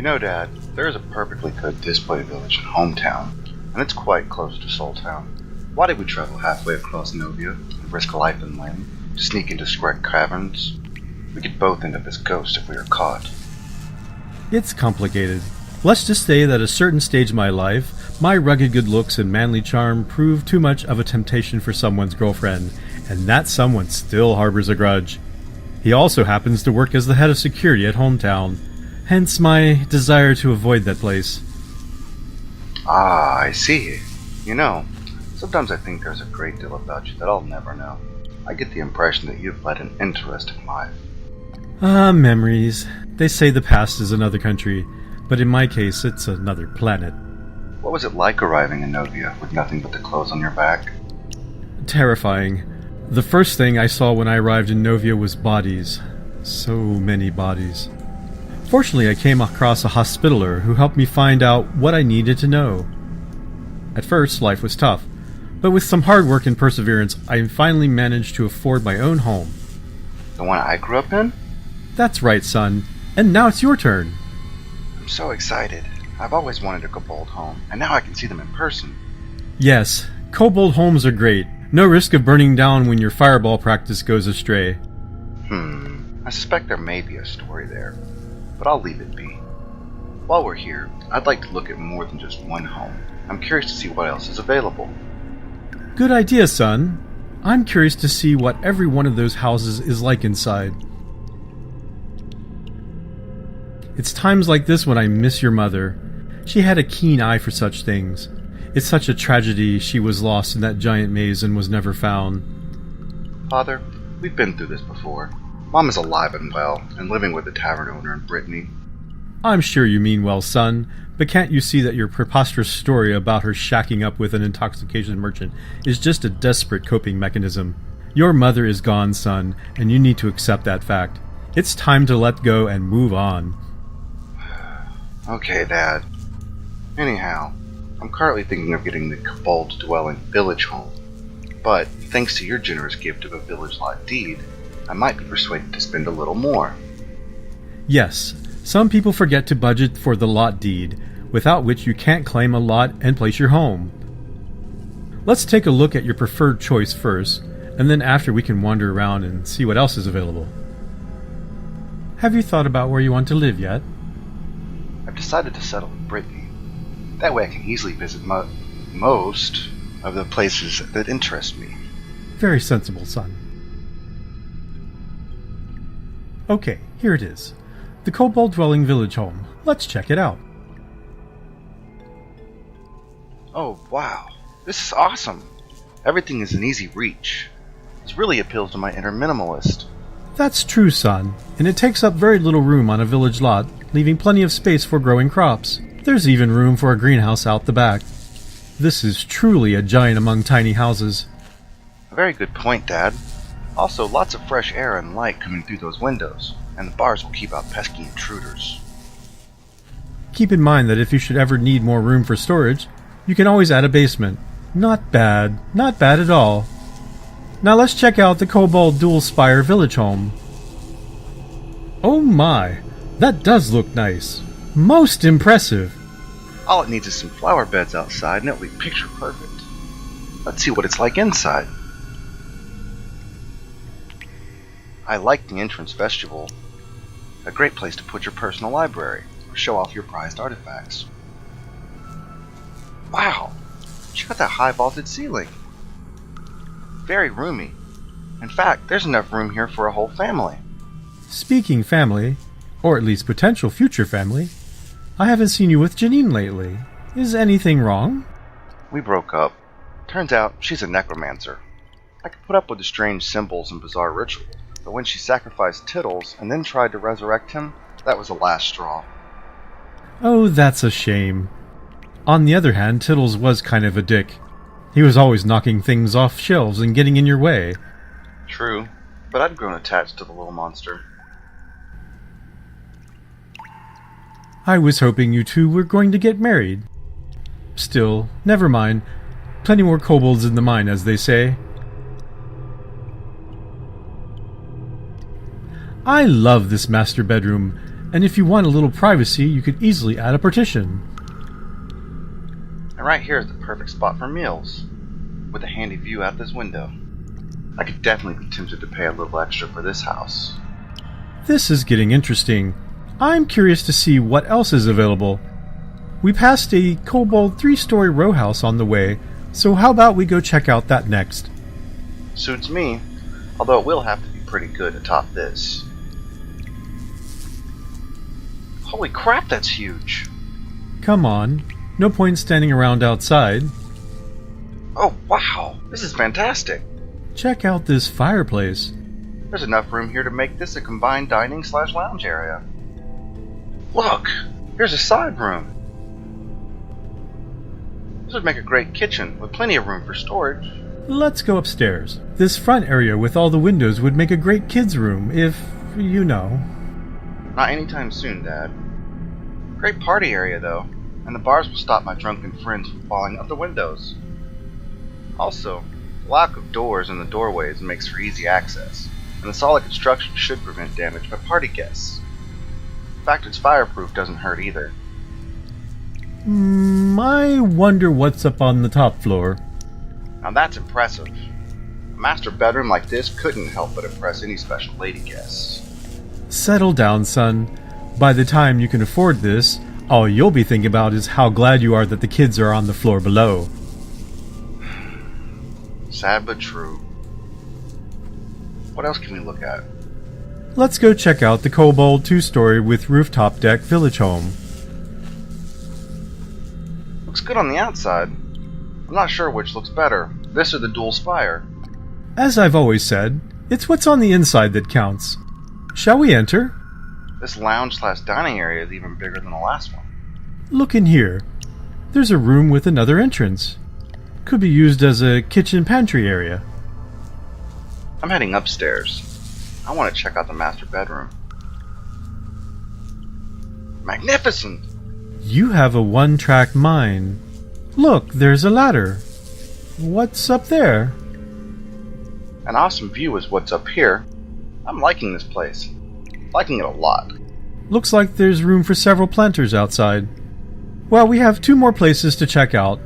You know, Dad, there is a perfectly good display village in Hometown, and it's quite close to Soultown. Why did we travel halfway across Novia and risk life and limb to sneak into Square Caverns? We could both end up as ghosts if we are caught. It's complicated. Let's just say that at a certain stage of my life, my rugged good looks and manly charm proved too much of a temptation for someone's girlfriend, and that someone still harbors a grudge. He also happens to work as the head of security at Hometown, hence my desire to avoid that place. Ah, I see. You know, sometimes I think there's a great deal about you that I'll never know. I get the impression that you've led an interesting life. Memories. They say the past is another country, but in my case, it's another planet. What was it like arriving in Novia with nothing but the clothes on your back? Terrifying. The first thing I saw when I arrived in Novia was bodies. So many bodies. Fortunately, I came across a hospitaller who helped me find out what I needed to know. At first, life was tough, but with some hard work and perseverance, I finally managed to afford my own home. The one I grew up in? That's right, son. And now it's your turn. I'm so excited. I've always wanted a kobold home, and now I can see them in person. Yes, kobold homes are great. No risk of burning down when your fireball practice goes astray. I suspect there may be a story there, but I'll leave it be. While we're here, I'd like to look at more than just one home. I'm curious to see what else is available. Good idea, son. I'm curious to see what every one of those houses is like inside. It's times like this when I miss your mother. She had a keen eye for such things. It's such a tragedy she was lost in that giant maze and was never found. Father, we've been through this before. Mom is alive and well, and living with the tavern owner in Brittany. I'm sure you mean well, son, but can't you see that your preposterous story about her shacking up with an intoxication merchant is just a desperate coping mechanism? Your mother is gone, son, and you need to accept that fact. It's time to let go and move on. Okay, Dad. Anyhow, I'm currently thinking of getting the kobold dwelling village home. But, thanks to your generous gift of a village lot deed, I might be persuaded to spend a little more. Yes, some people forget to budget for the lot deed, without which you can't claim a lot and place your home. Let's take a look at your preferred choice first, and then after we can wander around and see what else is available. Have you thought about where you want to live yet? I've decided to settle in Brittany. That way I can easily visit most of the places that interest me. Very sensible, son. Okay, here it is. The Kobold Dwelling Village Home. Let's check it out. Oh, wow. This is awesome. Everything is in easy reach. This really appeals to my inner minimalist. That's true, son, and it takes up very little room on a village lot, leaving plenty of space for growing crops. There's even room for a greenhouse out the back. This is truly a giant among tiny houses. A very good point, Dad. Also, lots of fresh air and light coming through those windows, and the bars will keep out pesky intruders. Keep in mind that if you should ever need more room for storage, you can always add a basement. Not bad. Not bad at all. Now let's check out the Kobold Dual Spire Village Home. Oh my, that does look nice. Most impressive. All it needs is some flower beds outside and it'll be picture perfect. Let's see what it's like inside. I like the entrance vestibule. A great place to put your personal library or show off your prized artifacts. Wow, check out that high vaulted ceiling. Very roomy. In fact, there's enough room here for a whole family. Speaking family, or at least potential future family, I haven't seen you with Janine lately. Is anything wrong? We broke up. Turns out she's a necromancer. I could put up with the strange symbols and bizarre rituals, but when she sacrificed Tittles and then tried to resurrect him, that was the last straw. Oh, that's a shame. On the other hand, Tittles was kind of a dick. He was always knocking things off shelves and getting in your way. True, but I'd grown attached to the little monster. I was hoping you two were going to get married. Still, never mind. Plenty more kobolds in the mine, as they say. I love this master bedroom. And if you want a little privacy, you could easily add a partition. And right here is the perfect spot for meals, with a handy view out this window. I could definitely be tempted to pay a little extra for this house. This is getting interesting. I'm curious to see what else is available. We passed a kobold 3-story row house on the way, so how about we go check out that next? Suits me, although it will have to be pretty good to top this. Holy crap, that's huge! Come on, no point standing around outside. Oh wow, this is fantastic! Check out this fireplace. There's enough room here to make this a combined dining/lounge area. Look, here's a side room. This would make a great kitchen with plenty of room for storage. Let's go upstairs. This front area with all the windows would make a great kids' room if, you know. Not anytime soon, Dad. Great party area, though, and the bars will stop my drunken friends from falling out the windows. Also, the lack of doors in the doorways makes for easy access, and the solid construction should prevent damage by party guests. The fact it's fireproof doesn't hurt either. I wonder what's up on the top floor. Now that's impressive. A master bedroom like this couldn't help but impress any special lady guests. Settle down, son. By the time you can afford this, all you'll be thinking about is how glad you are that the kids are on the floor below. Sad but true. What else can we look at? Let's go check out the kobold 2-story with rooftop deck village home. Looks good on the outside. I'm not sure which looks better, this or the dual spire. As I've always said, it's what's on the inside that counts. Shall we enter? This lounge/dining area is even bigger than the last one. Look in here. There's a room with another entrance. Could be used as a kitchen pantry area. I'm heading upstairs. I want to check out the master bedroom. Magnificent! You have a one-track mind. Look, there's a ladder. What's up there? An awesome view is what's up here. I'm liking this place. Liking it a lot. Looks like there's room for several planters outside. Well, we have 2 more places to check out.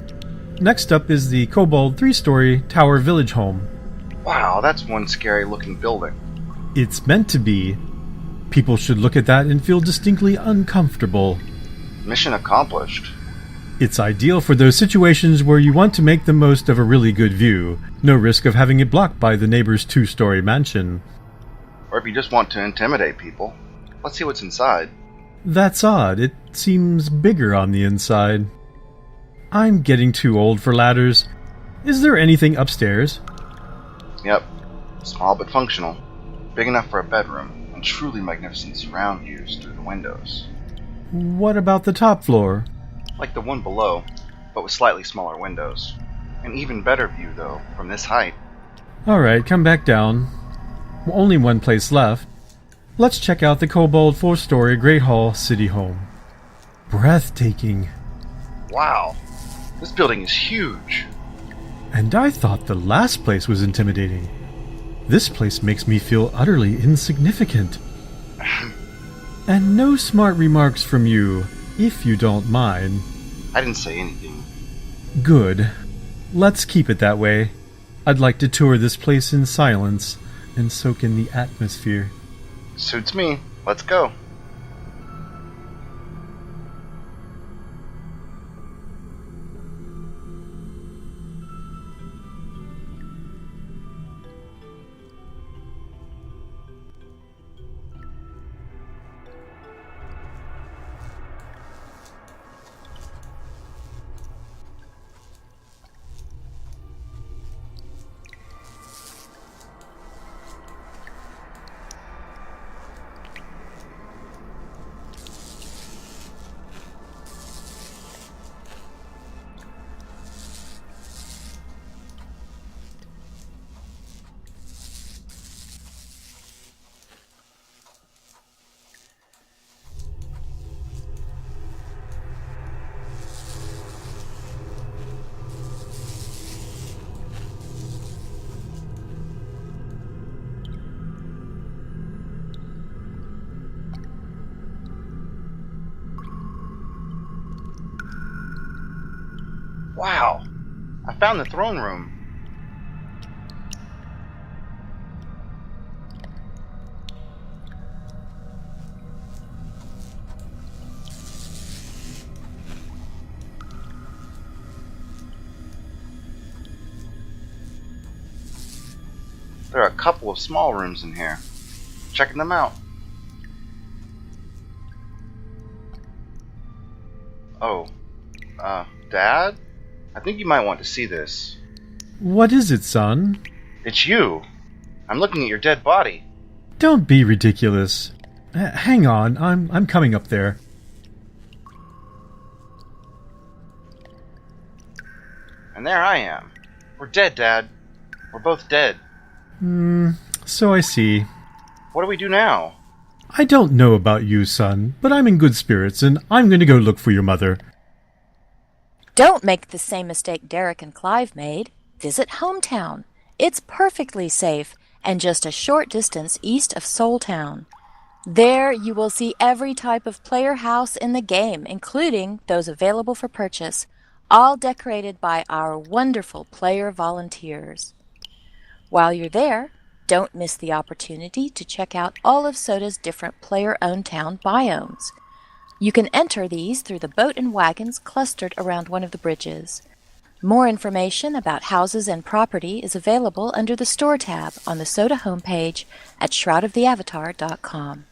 Next up is the kobold 3-story tower village home. Wow, that's one scary looking building. It's meant to be. People should look at that and feel distinctly uncomfortable. Mission accomplished. It's ideal for those situations where you want to make the most of a really good view, no risk of having it blocked by the neighbor's 2-story mansion. Or if you just want to intimidate people. Let's see what's inside. That's odd. It seems bigger on the inside. I'm getting too old for ladders. Is there anything upstairs? Yep. Small but functional. Big enough for a bedroom, and truly magnificent surround views through the windows. What about the top floor? Like the one below, but with slightly smaller windows. An even better view, though, from this height. Alright, come back down. Only one place left. Let's check out the kobold 4-story Great Hall City Home. Breathtaking. Wow. This building is huge. And I thought the last place was intimidating. This place makes me feel utterly insignificant. And no smart remarks from you, if you don't mind. I didn't say anything. Good. Let's keep it that way. I'd like to tour this place in silence and soak in the atmosphere. Suits me. Let's go. I found the throne room. There are a couple of small rooms in here. Checking them out. Oh, Dad? I think you might want to see this. What is it, son? It's you. I'm looking at your dead body. Don't be ridiculous. Hang on, I'm coming up there. And there I am. We're dead, Dad. We're both dead. So I see. What do we do now? I don't know about you, son, but I'm in good spirits, and I'm going to go look for your mother. Don't make the same mistake Derek and Clive made. Visit Hometown. It's perfectly safe and just a short distance east of Soul Town. There you will see every type of player house in the game, including those available for purchase, all decorated by our wonderful player volunteers. While you're there, don't miss the opportunity to check out all of Soda's different player-owned town biomes. You can enter these through the boat and wagons clustered around one of the bridges. More information about houses and property is available under the Store tab on the Soda homepage at shroudoftheavatar.com.